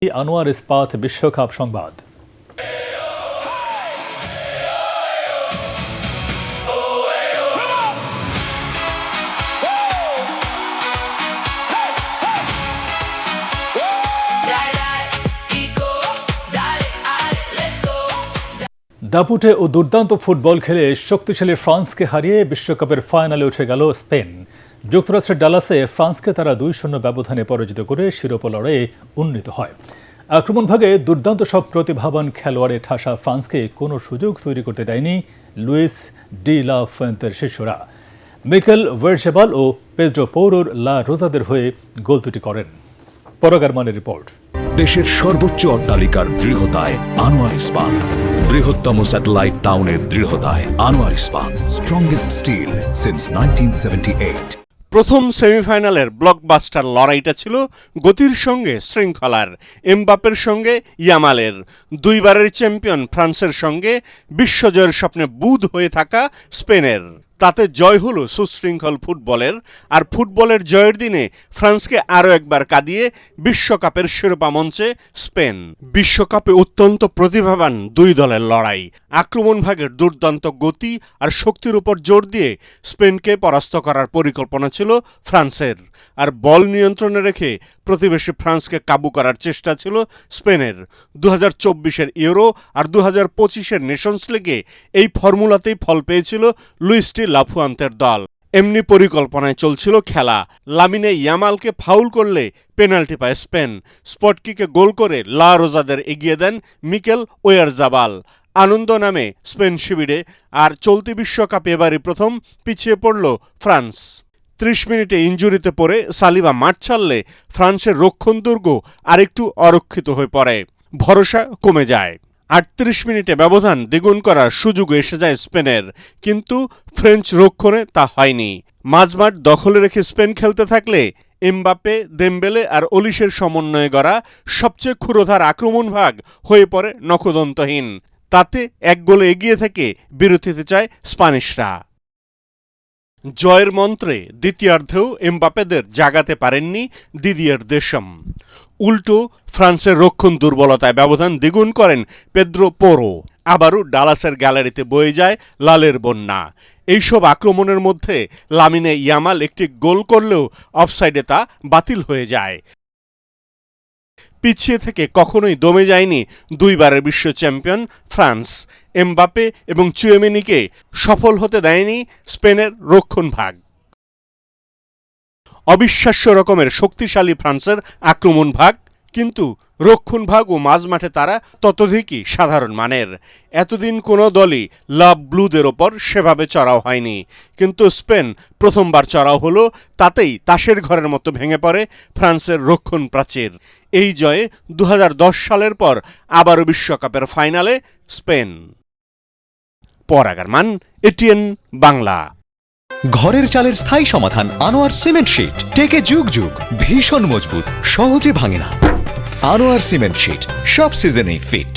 আনোয়ার ইস্পাত বিশ্বকাপ সংবাদ। দাপুটে ও দুর্দান্ত ফুটবল খেলে শক্তিশালী ফ্রান্সকে হারিয়ে বিশ্বকাপের ফাইনালে উঠে গেল স্পেন। যুক্তরাষ্ট্রের ডালাসে ফ্রান্সকে তারা 2-0 ব্যবধানে পরাজিত করে শিরোপা লড়াইয়ে উন্নীত হয়। আক্রমণভাগে দুর্দান্ত সব প্রতিভাবান খেলোয়াড়ে ঠাসা ফ্রান্সকে কোনো সুযোগ তৈরি করতে দেয়নি লুইস ডি লা ফুয়েন্তের শিষ্যরা। মিকেল ওয়েরশেবাল ও পেদ্রো পৌরোর লা রোজাদের হয়ে গোল দুটি করেন। পরাগ আরমানের রিপোর্ট। দেশের সর্বোচ্চ অট্টালিকার দৃঢ়তায় আনোয়ার ইস্পাত, বৃহত্তম স্যাটেলাইট টাউনের দৃঢ়তায় আনোয়ার ইস্পাত, স্ট্রংগেস্ট স্টিল সিন্স 1978। প্রথম সেমিফাইনালের ব্লকবাস্টার লড়াইটা ছিল গতির সঙ্গে শৃঙ্খলার, এমবাপ্পের সঙ্গে ইয়ামালের। দুইবারের চ্যাম্পিয়ন ফ্রান্সের সঙ্গে বিশ্বজয়ের স্বপ্নে বুঁদ হয়ে থাকা স্পেনের। তাতে জয় হলো সুশৃঙ্খল ফুটবলের, আর ফুটবলের জয়ের দিনে ফ্রান্সকে আরও একবার কাঁদিয়ে বিশ্বকাপের শিরোপা মঞ্চে স্পেন। বিশ্বকাপে অত্যন্ত প্রতিভাবান দুই দলের লড়াই, আক্রমণ ভাগের দুর্দান্ত গতি আর শক্তির উপর জোর দিয়ে স্পেনকে পরাস্ত করার পরিকল্পনা ছিল ফ্রান্সের, আর বল নিয়ন্ত্রণে রেখে প্রতিবেশী ফ্রান্সকে কাবু করার চেষ্টা ছিল স্পেনের। 2024-এর ইউরো আর 2025-এর নেশনস লিগে এই ফর্মুলাতেই ফল পেয়েছিল লুইস ডি লা ফুয়েন্তের দল। এমনি পরিকল্পনায় চলছিল খেলা। লামিনে ইয়ামালকে ফাউল করলে পেনাল্টি পায় স্পেন। স্পটকিকে গোল করে লা রোজাদের এগিয়ে দেন মিকেল ওয়ারজাবাল। আনন্দ নামে স্পেন শিবিরে, আর চলতি বিশ্বকাপে এবারই প্রথম পিছিয়ে পড়ল ফ্রান্স। 30 মিনিটে ইনজুরিতে পড়ে সালিবা মাঠ ছাড়লে ফ্রান্সের রক্ষণ দুর্গ আরেকটু অরক্ষিত হয়ে পড়ে, ভরসা কমে যায়। 38 মিনিটে ব্যবধান দ্বিগুণ করার সুযোগ এসে যায় স্পেনের, কিন্তু ফ্রেঞ্চ রক্ষণে তা হয়নি। মাঝমাঠ দখলে রেখে স্পেন খেলতে থাকলে এমবাপ্পে, দেমবেলে আর ওলিসের সমন্বয়ে গড়া সবচেয়ে ক্ষুরোধার আক্রমণ ভাগ হয়ে পড়ে নখদন্তহীন। তাতে এক গোলে এগিয়ে থেকে বিরতিতে চায় স্প্যানিশরা। জয়ের মন্ত্রে দ্বিতীয়ার্ধেও এমবাপ্পেদের জাগাতে পারেননি দিদিয়ের দেশম। উল্টো ফ্রান্সের রক্ষণ দুর্বলতায় ব্যবধান দ্বিগুণ করেন পেদ্রো পৌরো। আবারও ডালাসের গ্যালারিতে বয়ে যায় লালের বন্যা। এইসব আক্রমণের মধ্যে লামিনে ইয়ামাল একটি গোল করলেও অফসাইডে তা বাতিল হয়ে যায়। পিছিয়ে থেকে কখনোই দমে যায়নি দুইবারের বিশ্ব চ্যাম্পিয়ন ফ্রান্স। এমবাপ্পে এবং চুয়েমেনিকে সফল হতে দেয়নি স্পেনের রক্ষণ ভাগ। অবিশ্বাস্য রকমের শক্তিশালী ফ্রান্সের আক্রমণ ভাগ, কিন্তু রক্ষণ ভাগ ও মাঝমাঠে তারা ততোধিকই সাধারণ মানের। এতদিন কোনো দলই লাভ ব্লুদের ওপর সেভাবে চড়াও হয়নি, কিন্তু স্পেন প্রথমবার চড়াও হলো। তাতেই তাসের ঘরের মতো ভেঙে পড়ে ফ্রান্সের রক্ষণ প্রাচীর। এই জয়ে 2010 সালের পর আবারও বিশ্বকাপের ফাইনালে স্পেন। পরাগ আরমান, এটিএন বাংলা। ঘরের চালের স্থায়ী সমাধান আনোয়ার সিমেন্ট শীট। টেকে যুগ যুগ, ভীষণ মজবুত, সহজে ভাঙে না। আনোয়ার সিমেন্ট শীট সব সিজনেই ফিট।